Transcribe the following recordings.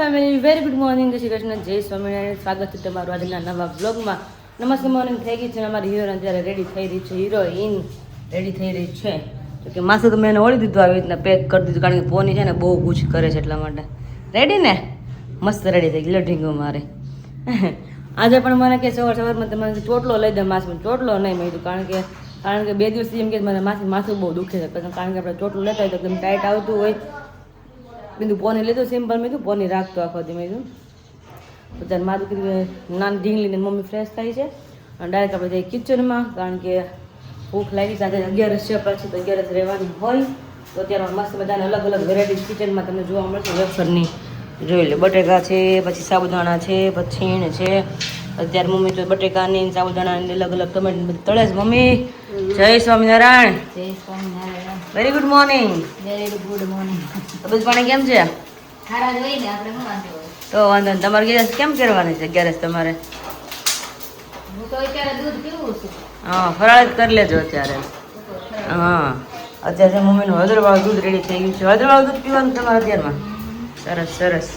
Family very good morning, જય શ્રી કૃષ્ણ, જય સ્વામિનારાયણ. સ્વાગત છે તમારું આજના નવા બ્લોગમાં. નમસ્તે મોર્નિંગ થઈ ગઈ છે. અમારી હિરોઈન અત્યારે રેડી થઈ રહી છે. હિરોઈન રેડી થઈ રહી છે. તો કે માસું તો મેં એને ઓળી દીધું, આવી રીતના પેક કરી દીધું, કારણ કે પોની છે ને બહુ પૂછ કરે છે એટલા માટે. રેડી ને? મસ્ત રેડી થઈ ગઈ લઢીંગો મારે. આજે પણ મને કે સવારમાં તમારે ચોટલો લઈ દે માસમાં. ચોટલો નહીં મેં કીધું, કારણ કે 2 દિવસથી એમ કે મને માથું બહુ દુખે છે. કારણ કે આપણે ચોટલું લેતા હોય તો એકદમ ટાઈટ આવતું હોય. બીજું પોની લીધું સિમ્પલ, મેં કીધું પોની રાખતો આખો દી. મેં કીધું તો ત્યારે મારી દીકરી નાની ઢીંગલીને મમ્મી ફ્રેશ થાય છે અને ડાયરેક્ટ આપણે જઈએ કિચનમાં, કારણ કે ભૂખ લાગી સાથે 11 છે, પછી તો 11 રહેવાની હોય. તો અત્યારે મસ્ત મજાને અલગ અલગ વેરાયટી કિચનમાં તમને જોવા મળશે. વેફરની જોઈ લે, બટેકા છે, પછી સાબુદાણા છે, પછી છીણ છે. અત્યારે મમ્મી તો બટેકાની સાબુદાણાની અલગ અલગ ટમેટ બધી તળે છે. મમ્મી જય સ્વામિનારાયણ. જય Swaminarayan. Very good morning. Very good morning. તબિયત પાણી કેમ છે? ખારા જોઈ ને આપણે શું વાંધો હોય? તો વાંધો નહીં. તમારે ગેસ કેમ કરવાની છે? ગેસ તમારે હું તો અત્યારે દૂધ પીવું છું. હા, ફરાળ જ કરી લેજો અત્યારે. હા, અત્યારે મમ્મીનું હળદરવાળું દૂધ રેડી થઈ ગયું છે. હળદરવાળું દૂધ પીવાનું તમારે અત્યારમાં? સરસ સરસ.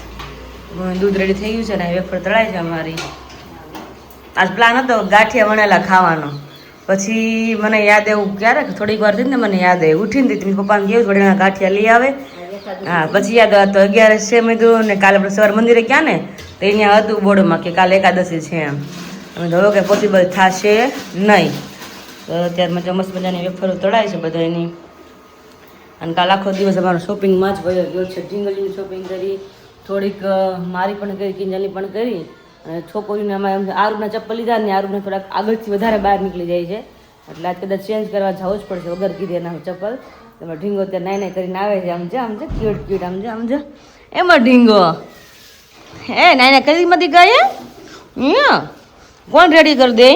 દૂધ રેડી થઈ ગયું છે ને વેફર તળાય છે અમારી. આજ પ્લાન હતો ગાંઠિયા વણેલા ખાવાનો, પછી મને યાદ એવું ક્યારે થોડીક વાર થઈ ને મને યાદ આવી, ઉઠીને હતી પપ્પાને કહ્યું થોડી ગાંઠિયા લઈ આવે. હા, પછી યાદ હતો 11 છે મેં કીધું ને કાલે આપણે સવાર મંદિરે ક્યાં ને તો અહીંયા હતું બોર્ડમાં કે કાલે એકાદશી છે એમ. અમે ધરો કે પોસિબલ થશે નહીં. તો અત્યારમાં તો મસ્ત મજાની વેફરો તળાય છે બધા એની. અને કાલ આખો દિવસ અમારો શોપિંગમાં જ વયો ગયો છે. ઢીંગલીની શોપિંગ કરી, થોડીક મારી પણ કરી, કિંજલની પણ કરી. અને છોકરીને અમારે આરુના ચપ્પલ લીધા ને આરુને થોડાક આગળથી વધારે બહાર નીકળી જાય છે, એટલે આજ કદાચ ચેન્જ કરવા જવું જ પડશે વગર કીધે એના ચપ્પલ. એમાં ઢીંગો ત્યાં નાઈ કરીને આવે છે. આમ છે એમાં ઢીંગો નાઈ કરી માંથી ગયા. કોણ રેડી કરી દે?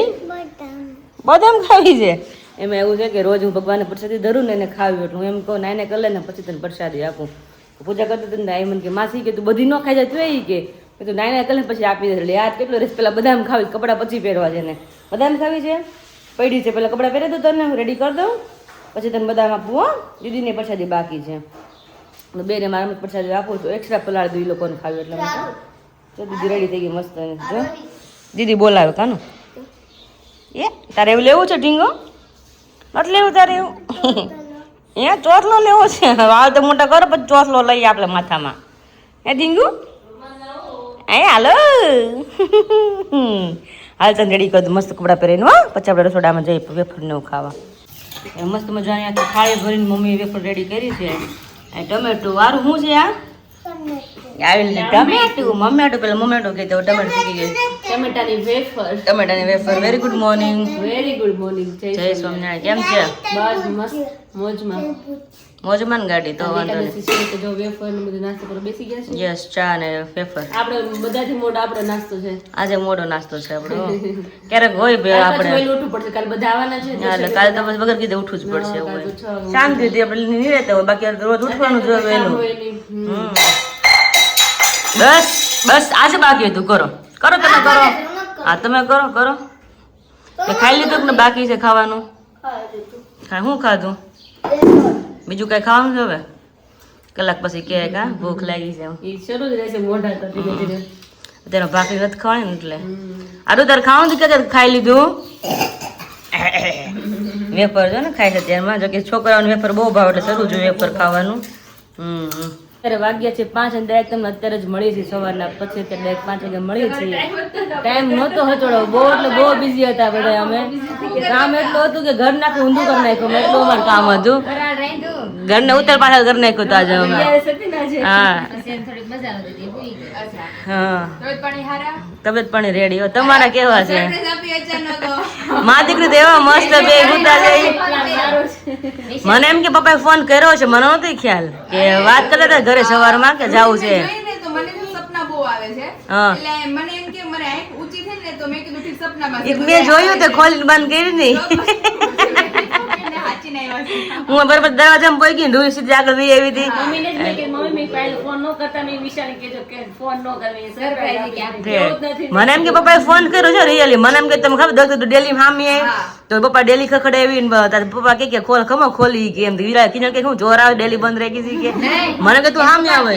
બદામ ખાવી છે. એમાં એવું છે કે રોજ હું ભગવાનને પ્રસાદી ધરું ને એને ખાવી, એટલે હું એમ કહું નાઈને કરી લે ને પછી તને પ્રસાદી આપું. પૂજા કરતી હતી ને મને કે માસી કે તું બધી ન ખાઈ જાય, તું એ કે તું નાઈને કરી પછી આપી દે. એટલે યાદ કેટલો રેસ પેલા બદામ ખાવી, કપડાં પછી પહેરવા છે ને. બદામ ખાવી છે, પડી છે, પેલા કપડાં પહેરી દઉં તને, હું રેડી કરી દઉં પછી તને બદામ આપવું. હો, દીદીને પ્રસાદી બાકી છે તો બેને મારા પ્રસાદી આપું છું. એક્સ્ટ્રા પલાળ દઉં એ લોકોને ખાવી એટલે તો દીદી રેડી થઈ ગઈ મસ્ત. જો દીદી બોલાવે કાનું એ તારે એવું લેવું છે ઢીંગો? નથી લેવું તારે એવું? એ ચોસલો લેવો છે? વાળ તો મોટા કરો પછી ચોસલો લઈએ આપણે માથામાં. એ ઢીંગુ એ હાલો હાલ તને રેડી કરી દઉં મસ્ત કપડાં પહેરીને. હો, પછી આપણે રસોડામાં જઈએ વેફરને એવું ખાવા. મસ્ત મજાની આ થાળી ભરીને મમ્મી વેફર રેડી કરી છે. ટમેટું વારું શું છે આ? આવી ટમેટું મમેટું પેલા મમેટું કહી દો, ટમેટું શીખી ગઈ. ટમેટાની wafer. Very good morning. Very good morning. જય સ્વામિનારાયણ. કેમ છે? બસ મસ્ત મોજમાં. મોજમાં ને ગાડી તો વાંધો નહીં. જો વેફર ને બધું નાસ્તો પર બેસી ગયા છે. યસ, ચા ને વેફર. આપણે બધાથી મોટો આપણો નાસ્તો છે આજે. મોટો નાસ્તો છે આપણો. ક્યારેક હોય બે આપણે ઉઠવું પડશે, કાલે બધા આવવાના છે એટલે કાલે તો બસ વગર કીધે ઉઠવું જ પડશે. શાંતિથી આપણે નહીં રહેતા હોય, બાકી રોજ ઉઠવાનું જોઈએ વહેલું. બસ આજે બાકી હતું. કરો તમે કરો. હા તમે કરો. ખાઈ લીધું ને બાકી છે ખાવાનું? શું ખાધું? બીજું કઈ ખાવાનું છે હવે? કલાક પછી કે કા ભૂખ લાગી છે શરૂ જ રહેશે મોઢા તો ધીરે ધીરે. અત્યારે ભાખરી નથી ખાવાની ને એટલે આડું તારે ખાવાનું કે ખાઈ લીધું. વેફર જો ને ખાય છે ત્યારમાં. જો કે છોકરાઓને વેફર બહુ ભાવ એટલે શરૂ જોઈએ વેફર ખાવાનું. અત્યારે વાગ્યા છે 5 અને ડાયરેક્ટ તમને અત્યારે જ મળી છે સવારના. પછી અત્યારે ડાયરેક્ટ 5 વાગે મળીએ છીએ. ટાઈમ નહોતો હચોડો બહુ, એટલે બહુ બિઝી હતા બધા અમે. કામ એટલું હતું કે ઘર નાખું ઊંધું કરી નાખ્યું. એટલું અમારું કામ હતું. ઘરને ઉત્તર પાછળ કરી નાખ્યું હતું આજે અમે. હા, તબિયત પાણી રેડી હો. તમારા કેવા છે? મા દીકરી તો એવા મસ્ત બે ગુતા જાય. મને એમ કે પપ્પાએ ફોન કર્યો છે, મને નહોતો ખ્યાલ કે વાત કરતા હતા ઘરે સવારમાં કે જાવું છે. મેં જોયું તો ખોલી બંધ કરી નહીં. હું બરાબર દરવાજામાં પોઈ ગઈ ને રૂહી સીધી આગળ વી આવી હતી મમ્મીને જ મેં કીધું, મમ્મી પહેલા ફોન ન કરતા મેં વિશાલને કીધું કે ફોન ન કરવી સરપ્રાઈઝ આપી દીધી. એવું જ નથી. મને એમ કે પપ્પાએ ફોન કર્યો છે રિયલી મને એમ કે તમે ખબર દોસ્તો ડેલી હામી આવી તો પપ્પા ડેલી ખખડાવી ને તારા પપ્પા કે ખોલ ખમો ખોલી કે એમ વિરા કિચન કે હું ચોર આવે ડેલી બંધ રાખી હતી કે મને કે તું હામી આવે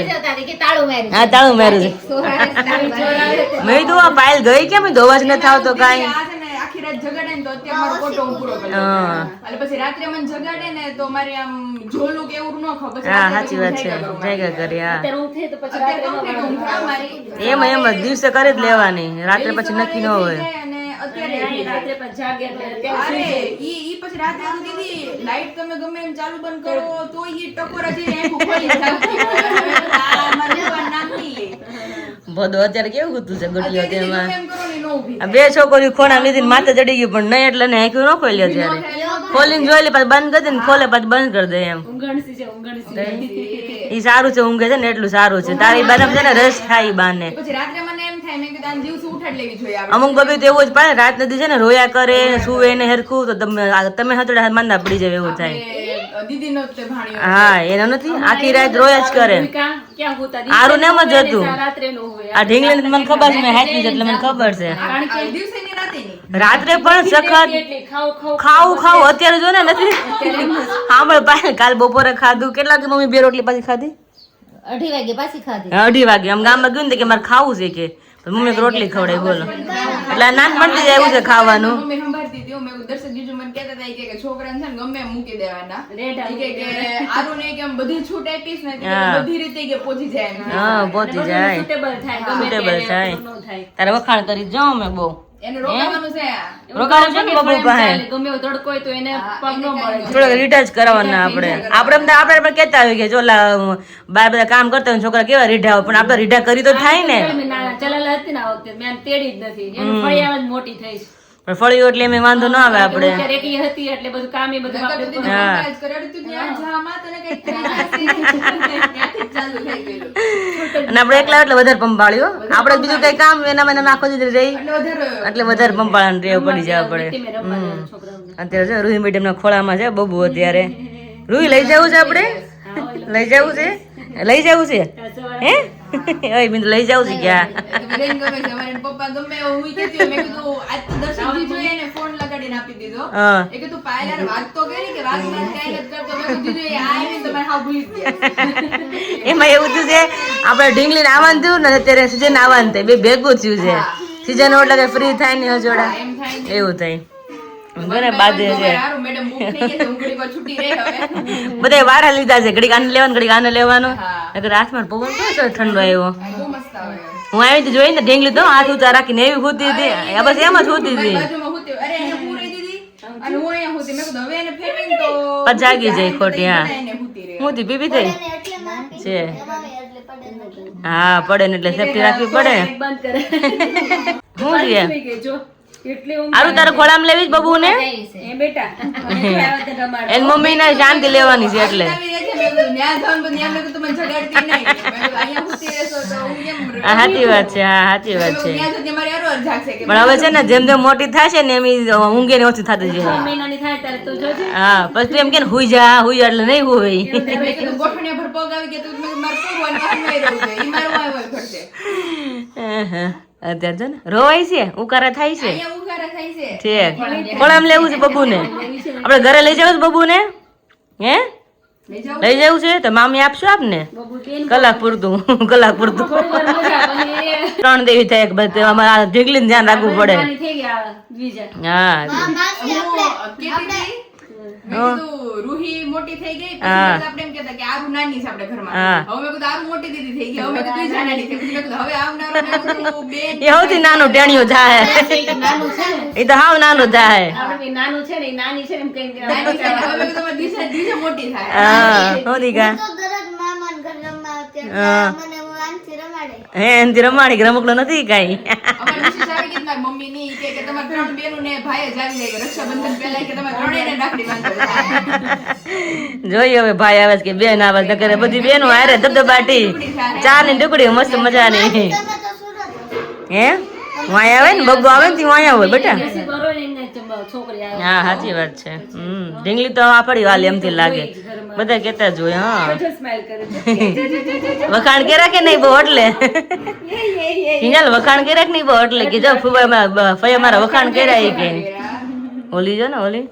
કે તાળું માર્યું. હા તાળું માર્યું છે સોહારે તાળું માર્યું. મેં કીધું આ પાયલ ગઈ કેમ અવાજ ન થાવતો કાંઈ આખી રાત જગાડે ને તો અત્યારે મારો ફોટો હું પૂરો કરી હા. એટલે પછી રાત્રે મને જગાડે ને તો મારે આમ જોલું કે એવું ન ખબર હા સાચી વાત છે જગ્યા કરી હા અત્યારે ઊંઘ થઈ તો પછી અત્યારે રાત્રે ન complete ઊંઘ થાય મારી. એમ જ દિવસે કરી જ લેવાની રાત્રે પછી નક્કી ન હોય અને અત્યારે રાત્રે રાત્રે પણ જાગે એટલે અત્યારે અરે સુઈ જાય. ઈ પછી રાત્રે તો દીદી લાઈટ તમે ગમે એમ ચાલુ બંધ કરો તો ઈ ટકોરા જેવી આંખો ખોલી જાગતી હોય. આ મારું ભગવાન નામ નહીં લે. બધું અત્યારે કેવું ગુતું છે ગોટલીઓ અત્યારે દીદી તેમાં ગમે એમ કરો ને ઈ ન ઊભી આ બે છોકરીઓ ખોણા લીધી માથે ચડી ગયું પણ નહીં એટલે ને આંખ્યું ન ખોલ્યો ત્યારે ખોલીને જોઈ લે પાછી બંધ કરી દે ને ખોલે પાછી બંધ કરી દે એમ ઊંઘણસી છે ઊંઘણસી. ઈ સારું છે ઊંઘે છે ને એટલું સારું છે તારી બાને છે ને રસ થાય ઈ બાને પછી રાત્રે મને એમ થાય મેં કીધું આને દિવસે ઉઠાડી લેવી જોઈએ આપણે. અમુક બબી તો એવું જ પડે રાત નથી છે ને રોયા કરે સુવે ને હરખું તો તમે હતડા માંદા પડી જાય એવું થાય એ દીદીનો જ તે ભાણિયો. હા એનો નથી આખી રાત રોયા જ કરે ક્યાં હોતા આરું ને એમ જ હતું. રાત્રે નો હોય. આ ઢીંગલી મને ખબર છે મેં હાચવી છે એટલે મને ખબર છે કારણ કે આ દિવસે ની રાતે ની. રાત્રે પણ સખત એટલી ખાવ ખાવું અત્યારે જો ને નથી સાંભળ પાય કાલ બપોરે ખાધું કેટલા કે મમ્મી બે રોટલી પાછી ખાધી 2:30 વાગે પાછી ખાધી. 2:30 વાગે આમ ગામમાં ગયું ને કે મારે ખાવું છે કે તો મમ્મી એક રોટલી ખવડાવી બોલો એટલે નાનપણથી જ એવું છે ખાવાનું મમ્મી સંભાળતી હતી. મેં કીધું દર્શક જીજુ મને કહેતા હતા કે છોકરાને છે ને ગમે એમ મૂકી દેવાના. રેઢા ઈ કે આરું ને કે આમ બધી છૂટ આપીશ ને તો હા. બધી રીતે કે પહોંચી જાય એમ. હા પહોંચી જાય સુટેબલ થાય ગમે Suitable ત્યારે થાય. ન થાય. તારે વખાણ કરી જાઉં મેં બહુ એને રોકાવાનું છે. રોકાવું છે ને બબુ પાસે ગમે એવો તડકો હોય તો એને પગ ન મળે. થોડોક રિટાચ કરવાના આપણે પણ કહેતા હોય કે ચોલા બાર બધા કામ કરતા હોય છોકરા કેવા રીઢા હોય પણ આપણે રીઢા કરી તો થાય ને મેં નાના ચલાલા હતી ને આ વખતે મેં આને તેડી જ નથી એનું ફળિયામાં જ મોટી થઈશ. પણ ફળ્યું એટલે એમ વાંધો ન આવે આપણે અત્યારે એકલી હતી એટલે બધું કામ એ બધું નકર તો આપણે દીદી કામકાજ કરે. અરે તું ત્યાં જા માં તને કંઈક થઈ જશે. ત્યાંથી જ ચાલુ થઈ ગયેલું. અને આપણે એકલા એટલે વધારે પંપાળ્યો આપણે બીજું કઈ કામ એનામાં એનામાં આખો દી રહી એટલે વધારે એટલે વધારે પંપાળાની ટેવ પડી જાય આપણે ધીમે રમવા દેવાનું છોકરાઓને. અત્યારે છે રૂહી મેડમ ના ખોળામાં છે બબુ અત્યારે રૂહી લઈ જવું છે આપણે લઈ જવું છે લઈ જવું છે હે ઓય બિંદુ લઈ જવું છે ક્યાં એ તો બધાને ગમે છે. અમારે પપ્પા ગમે એવું હુઈ જતી હોય. મેં કીધું આજ તો દર્શક જીજુએ એને ફોન લગાડીને આપી દીધો. હા એ કીધું પાયલ યાર વાત તો કરી કે વાત માં કાંઈ નથી કરતો. મેં કીધું જીજુ એ આવીને તો મારે હાવ ભૂલી જ ગયા. એમાં એવું થયું છે આપણે ઢીંગલીને આવવાનું થયું ને અત્યારે સીઝન આવવાનું થાય બે ભેગું થયું છે સીઝન એટલે કે ફ્રી થાય ને હજોડા એમ થાય ને. એવું થાય બને બાદે છે હારું મેડમ બુક થઈ ગઈ છે. હું ઘડીક વાર છૂટી રહી હવે. બધા વારા લીધા છે ઘડીક આને લેવાનું ઘડીક આને લેવાનું હા. નકર હાથમાં પવન કેવો સરસ ઠંડો આવ્યો બહુ મસ્ત આવે. હું આવી તો જોઈને ઢીંગલી તો હાથ ઊંચા રાખીને એવી હોતી હતી આ બસ એમ જ હોતી મારી હતી બાજુમાં હુતી. અરે એને પૂરી દીધી અને હું અહીંયા હુતી. મેં કીધું હવે એને ફેરવીને તો પછી જાગી જાય ખોટી, હા. એને હુતી રહે. હું પીપી થઈ એટલે મારતી છે એટલે પડે નથી. હા પડે ને એટલે સેફટી રાખવી પડે બંધ કરે. શું છે સુઈ ગઈ જો. એટલી ઊંઘ આરું તારે ખોળામાં લેવી જ બબુ ને જાય છે. એ બેટા હવે આવ્યા તે રમાડો. એની મમ્મી ને શાંતિ લેવાની છે એટલે આવી રહે છે. મેં કીધું ન્યા જવાનું તો ન્યા મેં કીધું મને જગાડતી નહીં. મેં કીધું અહીંયા હુતી રહેશો તો હું કેમ રહું? હા સાચી વાત છે હા સાચી મેં વાત કીધું છે ન્યા સુધી મારી હારો જાગશે કે પણ હવે છે ને જેમ જેમ મોટી થાય છે ને એમ ઈ ઊંઘે ને ઓછી થતી 6 જાય મહિનાની થાય ત્યારે તું જોજે. હા પછી તું એમ કે હુઈ જા એટલે નહીં હોય મેં કીધું ગોઠણિયા ભર પગ આવી ગયા તો મેં કીધું મારે પૂરવાનું કામ નહીં રહેવું જોઈએ. ઈ મારું વાય વાય ફરશે. અત્યારે છે ને રોવાય છે ઉકારા થાય છે અહીંયા ઉઘારા થાય છે. ઠીક ખોળામાં લેવું છે બબુને આપણે ઘરે લઈ જવું છે બબુને હે લઈ જાઓ. લઈ જવું છે તો મામી આપશો આપને બબુ બેન કલાક પૂરતું કલાક પૂરતું થોડી વાર મજા આવે. એ 3 દેવી થાય એક બધે અમારે ઢીંગલીને ધ્યાન રાખવું પડે નાની થઈ ગયા બીજા. હા માસી હું આપણે કહેતી હતી, મેં કીધું રૂહી મોટી થઈ ગઈ પછી આપણે એમ કહેતા કે આરું નાની છે આપણે ઘરમાં. હા. હવે મેં કીધું આરું મોટી દીદી થઈ ગઈ. હવે મેં કીધું ઈ જા નાની થઈ. પછી મેં કીધું હવે આવનારો મેં કીધું બેન એ સૌથી નાનું ટેણિયું થાય નાનું છે ને એ તો હાવ નાનું થાય આપણે નાનું છે ને એ નાની છે ને એમ કઈ નાની છે. હવે મેં કીધું તમારે દિવસે દિવસે મોટી થાય. હા હોતી કા તો દરરોજ મામાને ઘર રમવા આવતી એટલે મને હું આનથી રમાડે. હે એનથી રમાડી રમકડો નથી કાંઈ અમારી મિસિસ આવી ગઈ મારી મમ્મી ની કે તમારે 3 બેનો ને ભાઈ જ આવી જાય કે રક્ષાબંધન પહેલા કે તમારે ત્રણેયને રાખડી બાંધો. જોઈએ હવે ભાઈ આવે છે કે બેન આવે છે નકર બધી બેનો હારે ધબધબાટી ચાર ની ટુકડી મસ્ત મજાની તમે તો સુરત હો. હે વાય આવે ને બબ્બુ આવે ને તી વાય હોય બેટા દેશી બરો ને એમને છોકરી આવે. હા સાચી વાત છે. ઢીંગલી તો આપડી વાલી એમથી લાગે, બધા કેતા જ હોય. હા જો સ્માઈલ કરે છે. વખાણ કર્યા કે નહીં બહુ એટલે હિંજાલ વખાણ કર્યા કે નહીં બહુ એટલે કે જો ફયા મારા વખાણ કર્યા એ કે ઓલી જો ને ઓલી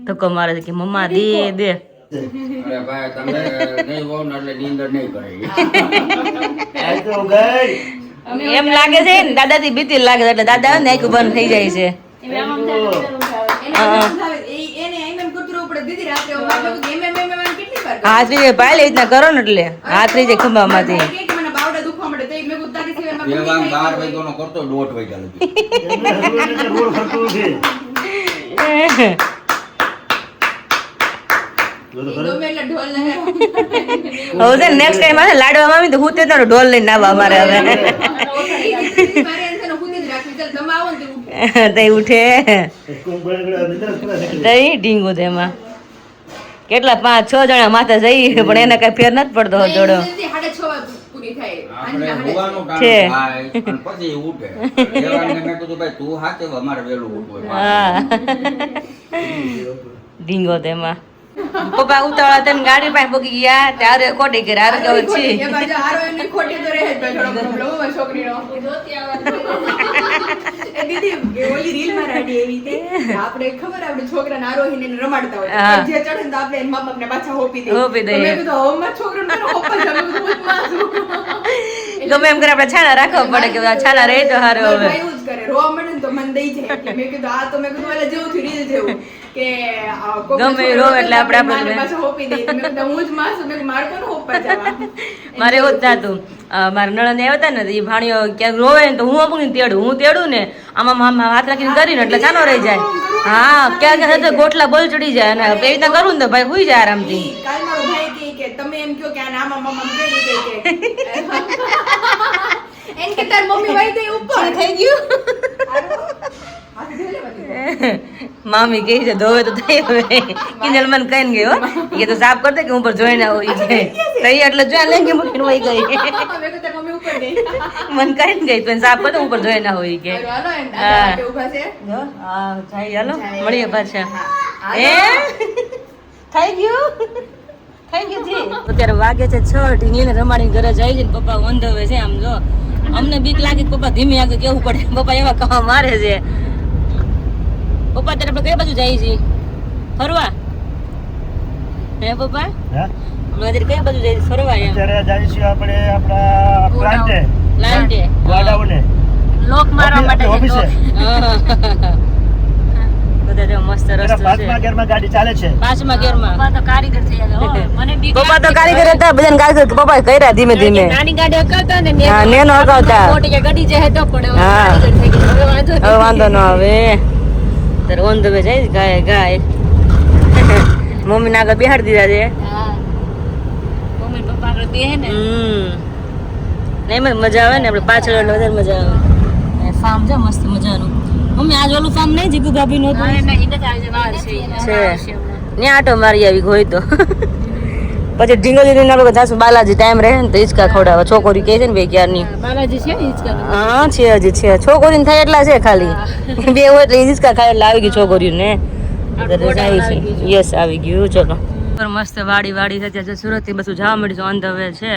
ધક્કો મારે છે કે મમ્મા દે દે. અરે ભાઈ તમે નહીં હોવ ને એટલે નીંદર નહીં કરે. એમ લાગે છે ને દાદાથી બીતી લાગે છે એટલે દાદા આવે ને આખું બંધ થઈ જાય છે. એમ આમ થાય તો એને એમ કરતું રહેવું પડે. દીદી રાત્રે હું બાપા કીધું, એમ કેટલી વાર કરું? હાથ રીતે પાય એવી રીતના કરો ને એટલે હાથ રીતે ખંભામાંથી. કે મને બાવડા દુખવા મળે તો મેં કીધું તારી સિવાય બે વાગ 12 વાગ્યાનો કરતો 1:30 વાગ્યા લગી. ગમે એટલે ઢોલ ને હવે છે નેક્સ્ટ ટાઈમ આવે લાડવામાં આવી તો હું તે તારો ઢોલ લઈને આવવા અમારે હવે મારે એને હુતી જ રાખવી. ચાલ તમે આવો ને તે તઈ ઉઠે તઈ ઢીંગો તેમાં કેટલા 5-6 જણા માથે જઈ પણ એને કઈ ફેર નથી પડતો જોડો. 6:30 પૂરી થાય. આપણે હોવાનું છે. ટાઈમ થાય અને પછી ઉઠે. દેવાને મેં કીધું ભાઈ તું હાચે અમારે વહેલું ઉઠવું. હા ઢીંગો તેમાં પપ્પા ઉતાવળા થઈને ગાડી પાસે પગી ગયા ત્યારે કોટી કરે આરે કેવો છે એ બાજુ હારો એમની ખોટી તો રહે જ ભાઈ થોડો પ્રોબ્લેમ હોય છોકરીનો. એ દીદી એ ઓલી રીલમાં રાડી એવી હતી. આપણે ખબર આપણે છોકરાને આરોહીને એને રમાડતા હોય હા. જે ચડે ને તો આપણે એના મા-બાપને પાછા હોપી હોપી દઈએ. તો મેં કીધું હવે મારા છોકરાને મને હોપવા જ આવે. હું જ માસું. ગમે એમ કરે આપણે છાના રાખવા પડે કે આ છાના રહે તો હારે મારો હવે ભાઈ એવું જ કરે. રોવા મળે ને તો મને દઈ જાય. એટલે મેં કીધું આ તો મેં કીધું એટલે જેવું થયું રીલ જેવું કે કોકનો ગમે એ છોકરો રોવે એટલે તો આપણે માને આપણે પાછા હોપી દઈએ. તો મેં કીધું હું જ માસું. મેં કીધું મારે કોને હોપવા જવા? મારે એવું જ થતું મારા નણંદ આવ્યા હતા ને તો એ ભાણીઓ ક્યાંક રોવે ને તો હું અમુક તેડું ને આમાં હાથ રાખીને કરીને એટલે ચાનો રહી જાય. હા ક્યાંક સાથે ગોટલા બોલ ચડી જાય અને એવી રીતના કરું ને તો ભાઈ હુઈ જાય આરામથી. કાલ મારો ભાઈ કહે કે તમે એમ કહો કે આને આમાં મમ્મા કે એન કે તાર મમ્મી વાઈ ગઈ ઉપર થઈ ગયું મામી કહે છે ધોવે તો થઈ હવે કિંજલ મને કહીને ગયો કે તો સાફ કરી દે કે હું ઉપર જોઈને આવું ઈ કે તઈ એટલે જો લઈ ગઈ મૂકીને વહી ગઈ મેં કીધું તાર મમ્મી ઉપર ગઈ મને કહીને ગઈ તો સાફ કરી દે ઉપર જોઈને આવું ઈ કે હાલો એમ હા. દાદા કે ઊભા છે જો હા જાય હાલો મળીએ પાછા હા. એ થઈ ગયું જી અત્યારે વાગે છે 6 ઢીંગલીને રમાડીને ઘરે જાય છે ને પપ્પા વંધવે છે આમ જો અમને બીક લાગે કે પપ્પા ધીમે આગળ કેવું પડે પપ્પા એવા કહા મારે છે પપ્પા ત્યારે આપણે કઈ બાજુ જાય છે ફરવા હે પપ્પા હમણાં અત્યારે કઈ બાજુ જાય છે ફરવા એમ અત્યારે જાય છે આપણે આપણા પ્લાન્ટે લાંટે વાડાઓને લોક મારવા માટે ઓફિસે બધા જો મસ્ત એના રસ્તો છે પાંચમા ગેરમાં ગાડી ચાલે છે 5મા ગેરમાં પપ્પા તો કારીગર થઈ ગયા હો. મને બીક પપ્પા તો કારીગર હતા બધાને કારીગર પપ્પા કર્યા ધીમે ધીમે નાની ગાડી હકાવતા ને હા નેનો હકાવતા મોટી કે ગાડી જાય તો પણ હવે હા. કારીગર થઈ ગયા. હવે વાંધો નહીં. હવે વાંધો ન આવે તારે ઓન ધ વે જાય છે ગાય ગાય મમ્મી ના આગળ બેહાડી દીધા છે હા મમ્મી ને પપ્પા આગળ બેહે ને નહીં મજા આવે ને આપણે પાછળ એટલે વધારે મજા આવે ફાર્મ છે મસ્ત મજાનું મમ્મી આજ ઓલું ફાર્મ નહીં જીગુ ભાભી નું હા, એના ઈ નથી આજે વાર છે ઈ. છે ત્યાં આટો મારી આવી હોય તો પછી ઢીંગોલી આપણે જાશું બાલાજી ટાઈમ રહે ને તો હિંચકા ખવડાવે છોકરી કહે છે ને ભાઈ ક્યારની બાલાજી છે ને હિંચકા હા છે હજી છે છોકરીને થાય એટલા છે ખાલી બે હોય એટલે હિંચકા ખાય એટલે આવી ગઈ છોકરીઓને યસ આવી ગયું ચલો મસ્ત વાડી છે ત્યાં સુરત થી બધું જવા મળ્યું ઓન ધ વે છે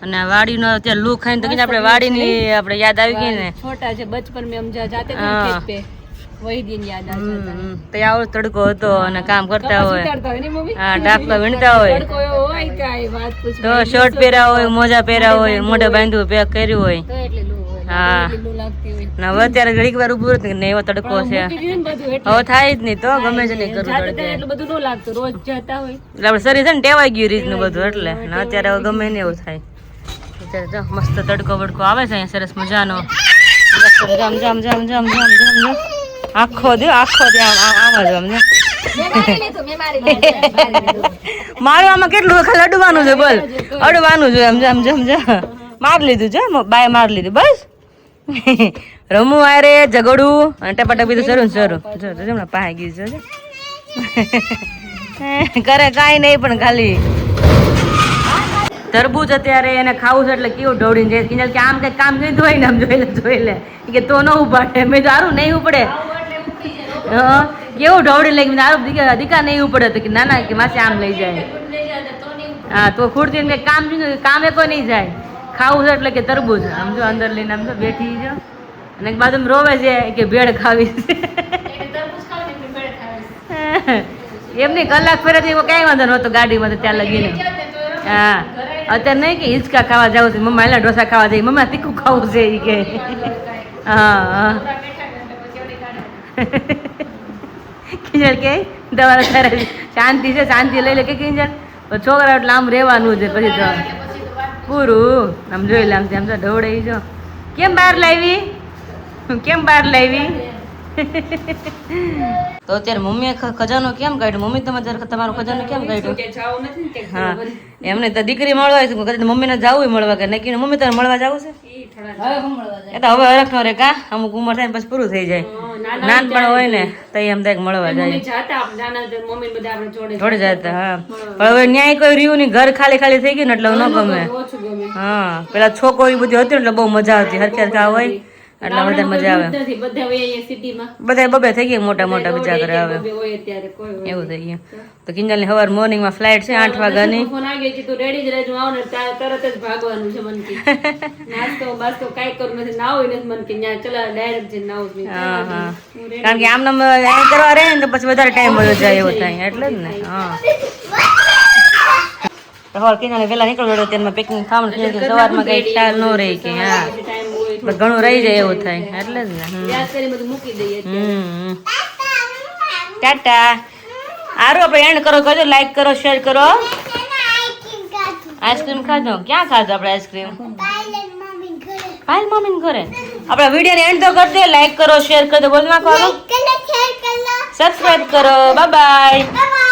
અને વાડીનો ત્યાં લુક ખાઈને તો આપણે વાડીની આપણે યાદ આવી ગઈ ને छोटा છે બચપન में हम जाते थे हाँ। खेत पे वही दिन याद आ जाता है ત્યાં આવો તડકો હતો અને કામ કરતા कपास હોય उतारता है नहीं मम्मी હા ડાકલા વીણતા હોય तड़को હોય કાંઈ વાત પૂછ તો શર્ટ પહેર્યા હોય મોજા પહેર્યા હોય મોઢે બાંધ્યું પેક કર્યું હોય તો એટલે લૂ હોય હા. લૂ લાગતી હોય ને હવે અત્યારે ઘડીક વાર ઉભું હતું ને એવો તડકો છે મૂકી દીધું ને બધું એટલે હવે થાય જ નહીં તો ગમે છે નહીં કરવું જાતે તડકે ત્યાં એટલું બધું ન લાગતું રોજ જતા હોય એટલે આપણે શરીર છે ને ટેવાઈ ગયું રીતનું બધું એટલે ને અત્યારે હવે ગમે ને એવું થાય અત્યારે જો મસ્ત તડકો વડકો આવે છે અહીંયા સરસ મજાનો જમ જમ જમ જમ જમ જમ જમ આખો દે આમ જ આમ જો મેં મારી લીધું મારું આમાં કેટલું ખાલી અડવાનું છે બોલ અડવાનું છે આમ જમ જમ જમ માર લીધું છે બાય માર લીધું બસ રમવું આ રે ઝઘડું અને ટપાટપી તો શરૂ જો હમણાં પાસે ગયું છે કરે કાંઈ નહીં પણ ખાલી તરબૂચ અત્યારે એને ખાવું છે એટલે કેવું ઢોળીને જાય કિંજલ કે આમ કઈ કામ નહીં હોય ને આમ જોઈ લે કે તો ન ઉપાડે મેં તો સારું નહીં ઉપડે હા કેવું ઢોળી લઈ ગઈ આરોપ દીકા નહીં એવું પડે કે ના કે માસી આમ લઈ જાય હા તો ખુરતી ને કામ કામે કોઈ નહીં જાય ખાવું છે એટલે કે તરબૂજ આમ જો અંદર લઈને આમ તો બેઠી જો અને એક બાજુ રોવે છે કે ભેળ ખાવી છે એમ નહીં કલાક ફેરાથી કાંઈ વાંધો નહોતો ગાડીમાં તો ત્યાં લગીને હા અત્યારે નહીં કે હિંચકા ખાવા જવું છે મમ્મા એલા ઢોસા ખાવા જઈએ મમ્મા તીખું ખાવું છે એ કે હા હા કિંજલ કે તમારા તારે શાંતિ છે શાંતિ લઈ લે કે કિંજલ છોકરા એટલે આમ રહેવાનું છે પછી તો પૂરું આમ જોઈ લે આમ તો ઢવડે જો કેમ બહાર લાવી તો અત્યારે મમ્મીએ ખજાનો કેમ કાઢ્યો મમ્મી તમે તમારો ખજાનો કેમ કાઢ્યો હા એમને તો દીકરી મળવા છે કદાચ મમ્મીને જવું મળવા કે નક્કી મમ્મી તારે મળવા જવું છે એ તો હવે હરખ નો રે કા અમુક ઉંમર થાય પછી પૂરું થઈ જાય નાનપણ હોય ને તો એમ થાય મળવા જાય જોડે જતા હા પણ હવે ન્યાય કોઈ રહ્યું નહીં ઘર ખાલી ખાલી થઈ ગયું ને એટલે ન ગમે હા પેલા છોકરી બધી હતી એટલે બહુ મજા આવતી હરખે હરખા હોય એટલે બધા મજા આવે બધા બબે થઈ ગયા મોટા મોટા બીજા ઘરે આવે એવું થઈ ગયું તો કિંજલ ની સવાર મોર્નિંગ માં ફ્લાઇટ છે 8 વાગ્યાની કારણ કે આમ કરવા રહે ને તો પછી વધારે ટાઈમ મળ્યો જાય એવું થાય એટલે જ ને હા સવાર કિંજલ પેલા નીકળ્યો તેમાં પેકિંગ ખાવાનું સવારમાં કઈ ખ્યાલ ન રહી કે હા ઘણું રહી જાય એવું થાય એટલે જ ને ટાટા સારું આપણે એન્ડ કરો કરજો લાઈક કરો શેર કરો આઈસ્ક્રીમ ખાધો ક્યાં ખાધો આપણે આઈસ્ક્રીમ પાયલ મમ્મી ઘરે આપણા વિડીયો ને એન્ડ તો કરી દે લાઈક કરો શેર કરી દો બોલ નાખો સબસ્ક્રાઇબ કરો બાય બાય